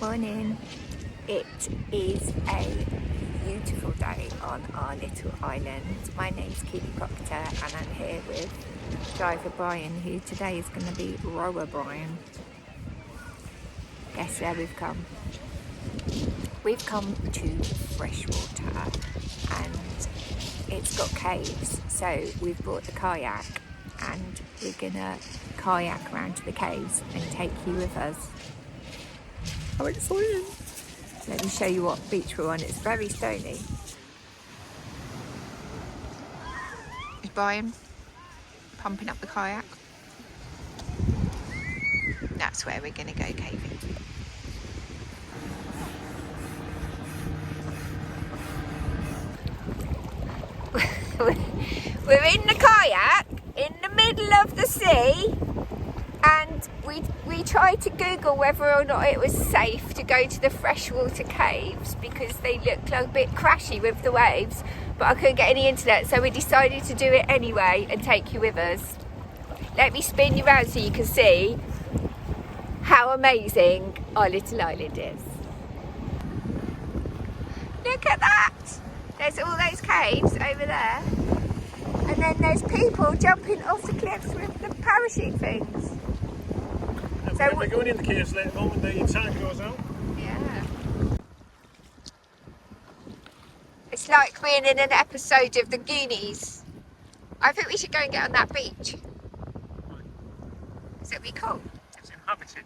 Morning. It is a beautiful day on our little island. My name's Proctor and I'm here with driver Brian, who today is going to be rower Brian. Guess where we've come? We've come to Freshwater and it's got caves, so we've brought the kayak and we're gonna kayak around to the caves and take you with us. How exciting! Let me show you what beach we're on. It's very stony. Is Brian pumping up the kayak? That's where we're gonna go caving. We're in the kayak in the middle of the sea, and we tried to Google whether or not it was safe to go to the freshwater caves because they looked a bit crashy with the waves, but I couldn't get any internet, so we decided to do it anyway and take you with us. Let me spin you around so you can see how amazing our little island is. Look at that! There's all those caves over there. And then there's people jumping off the cliffs with the parachute things. So we're going in the caves later on when the time goes out. Yeah. It's like being in an episode of The Goonies. I think we should go and get on that beach. Because it'll be cool. It's inhabited.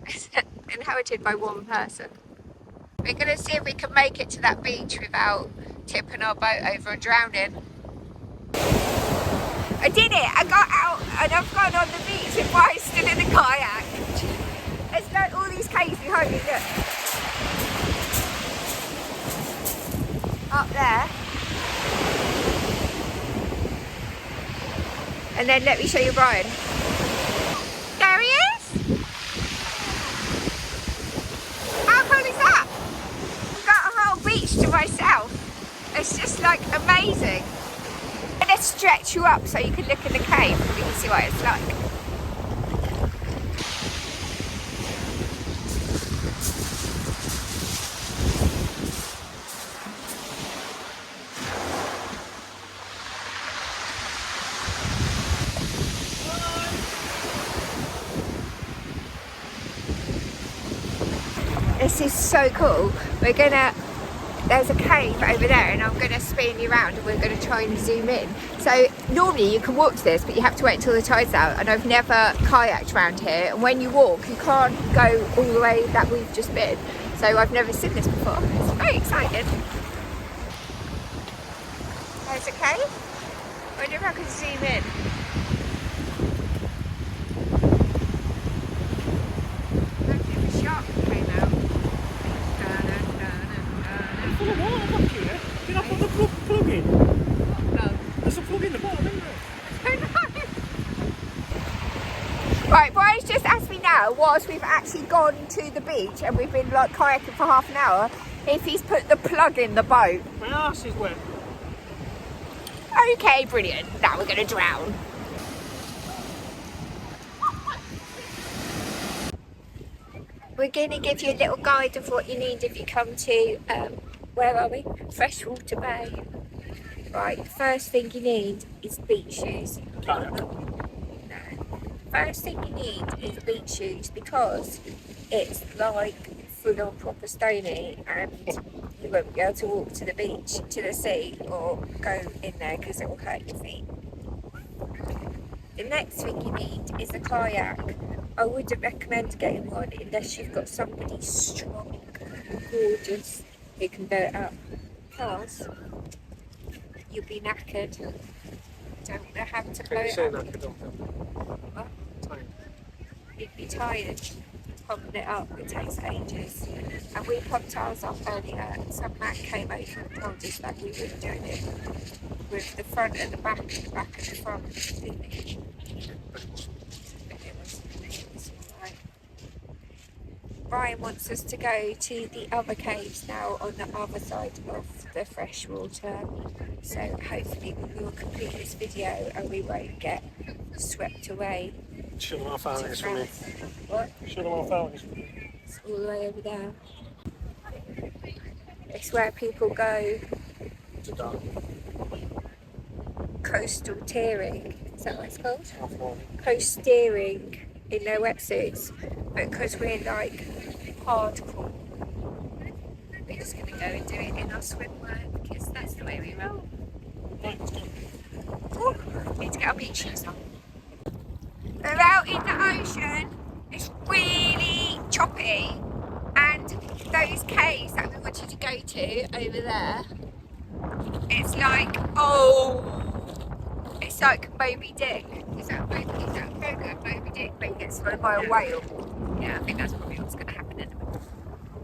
It's inhabited by one person. We're going to see if we can make it to that beach without tipping our boat over and drowning. I did it! I got out and I've gone on the beach and Brian's still in the kayak. There's like all these caves behind me, look. Up there. And then let me show you Brian. There he is! How cool is that? I've got a whole beach to myself. It's just like amazing. I'm going to stretch you up so you can look in the cave and we can see what it's like. This is so cool. There's a cave over there and I'm going to spin you around and we're going to try and zoom in. So normally you can walk to this, but you have to wait until the tide's out, and I've never kayaked around here, and when you walk you can't go all the way that we've just been, so I've never seen this before. It's very exciting. There's a cave. I wonder if I can zoom in. Did I put the plug in? No. There's a plug in the bottom, isn't there? Right, Brian's just asked me now, whilst we've actually gone to the beach and we've been like kayaking for half an hour, if he's put the plug in the boat. My arse is wet. Okay, brilliant. Now we're going to drown. We're going to give you a little guide of what you need if you come to, where are we? Freshwater Bay. Right, first thing you need is beach shoes. No. First thing you need is beach shoes because it's like full on proper stony and you won't be able to walk to the beach, to the sea, or go in there because it will hurt your feet. The next thing you need is a kayak. I wouldn't recommend getting one unless you've got somebody strong and gorgeous who can bear it up, because you'll be knackered. Don't have to blow it up. What? You'd be tired pumping it up. It takes ages. And we pumped ours up earlier and some man came over and told us that we were doing it with the front and the back and the back and the front, didn't he? Brian wants us to go to the other caves now on the other side of the freshwater, so hopefully we will complete this video and we won't get swept away. Shut them off out this for me. What? Shut them off out this for me. It's all the way over there. It's where people go coastal tearing. Is that what it's called? Coast steering in their wetsuits. But because we're like hardcore, we're just going to go and do it in our swimwear because that's the way we roll. Oh, need to get our beach shoes on. We're out in the ocean. It's really choppy, and those caves that we wanted to go to over there, it's like, it's like Moby Dick. Is that program Moby Dick where he gets swallowed by a whale? Yeah, I think that's probably what's going to happen in a minute.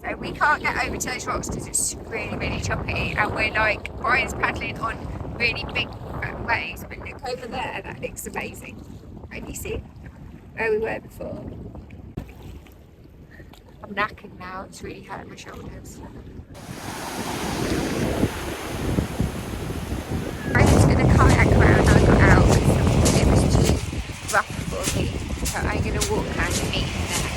So we can't get over to those rocks because it's really, really choppy, and we're like, Brian's paddling on really big waves, but look over there, that looks amazing. Can you see where we were before? I'm knackered now, it's really hurting my shoulders. I was going to kayak around, I got out because it was too rough for me, so I'm going to walk around and meet him there.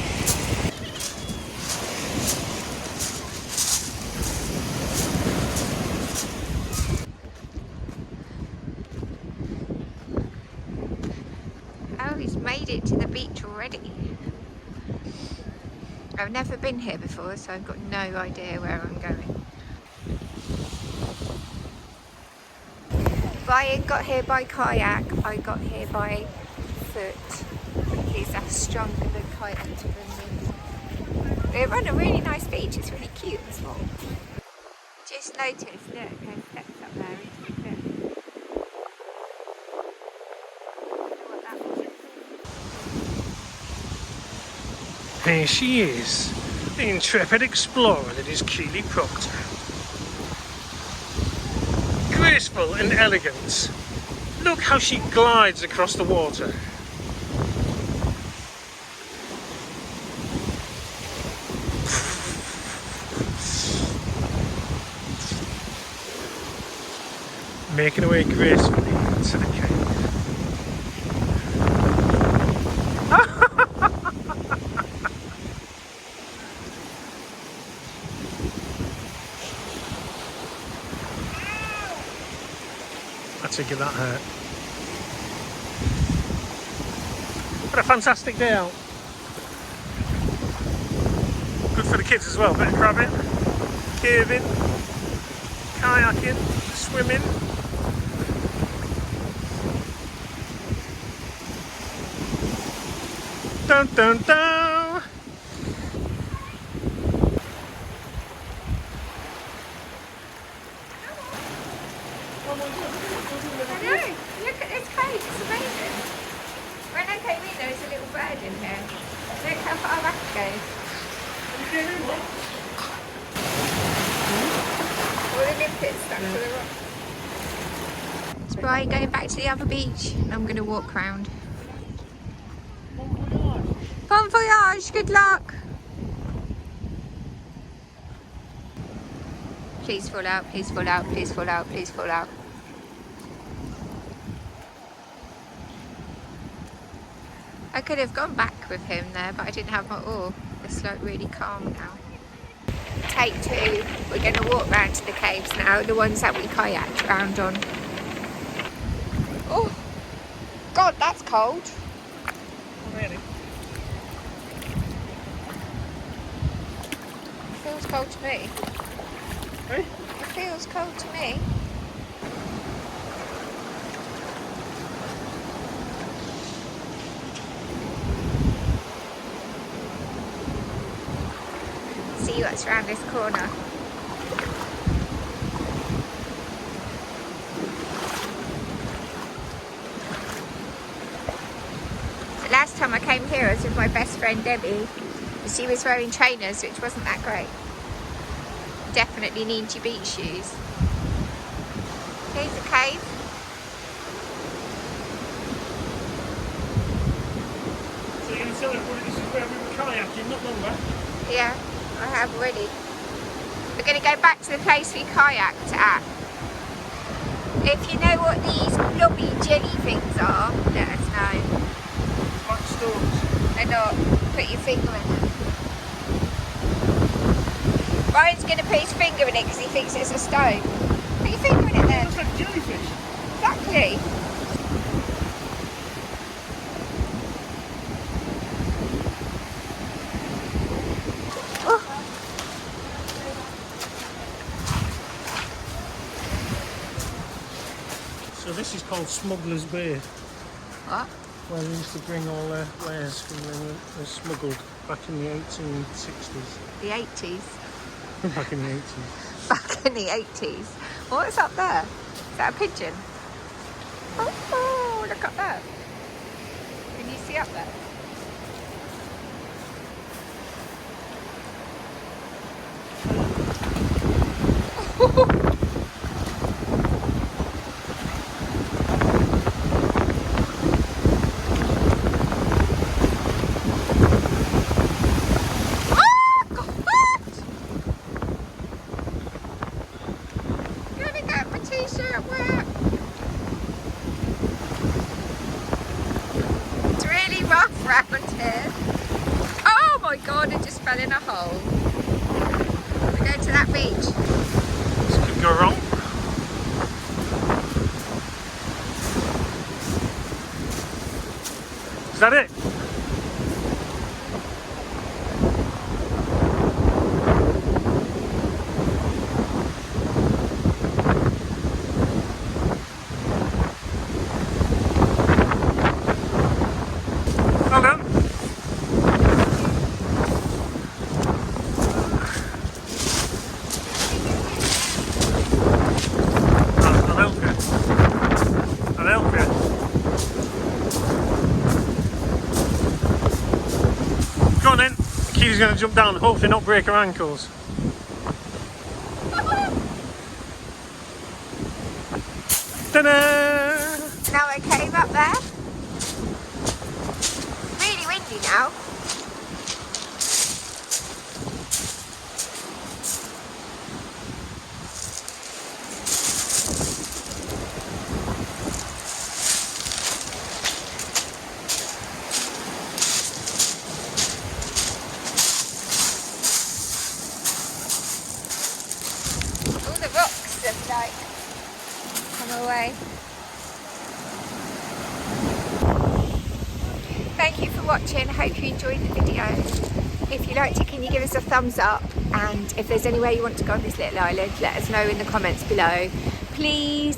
Oh, he's made it to the beach already. I've never been here before, so I've got no idea where I'm going. Brian got here by kayak, I got here by foot. He's a stronger than kayak to bring me. We're on a really nice beach, it's really cute and small. Just noticed, look, there's steps up there into the cliff. Here she is, the intrepid explorer that is Keely Proctor. Graceful and elegant. Look how she glides across the water. Making her way gracefully into the cave. I take it that hurt. What a fantastic day out. Good for the kids as well. Bit of crabbing, caving, kayaking, swimming. Dun dun dun! I know, look at this cave, it's amazing. When I came in there was a little bird in here. Look how far back it goes. All the limpets stuck to the rock. It's Brian going back to the other beach and I'm going to walk round. Bon voyage, good luck! Please fall out, please fall out, please fall out, please fall out. I could have gone back with him there, but I didn't have my oar. It's like really calm now. Take two. We're going to walk round to the caves now, the ones that we kayaked round on. Oh, God, that's cold. Really? It feels cold to me. Hey? It feels cold to me. See what's around this corner. The last time I came here I was with my best friend Debbie. She was wearing trainers, which wasn't that great. Definitely need your beach shoes. Here's the cave. So you're going to tell everybody this is where we were kayaking not long back? Yeah, I have already. We're going to go back to the place we kayaked at. If you know what these blobby jelly things are, let us know. Black stones. They're not. Put your finger in them. Ryan's going to put his finger in it because he thinks it's a stone. Put your finger in it then. Looks like a jellyfish. Exactly. So this is called Smuggler's Bay, What? where they used to bring all their wares from when they were smuggled back in the 1860s. The 80s. Back in the 80s. Back in the 80s. What's up there? Is that a pigeon? Oh, look up there. Can you see up there? T-shirt wet. It's really rough round here. Oh my god, I just fell in a hole. We go to that beach. This could go wrong. Is that it? Well done. I'll help you. I'll help you. Go on then. Kitty's going to jump down, hopefully not break her ankles. Ta-da! Now I came up there. Really windy now. All the rocks have like come away. Thank you for watching. I hope you enjoyed the video. If you liked it, can you give us a thumbs up? And if there's anywhere you want to go on this little island, let us know in the comments below. Please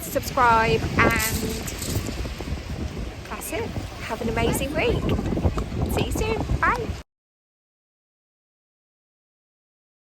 subscribe, and that's it. Have an amazing week. See you soon. Bye.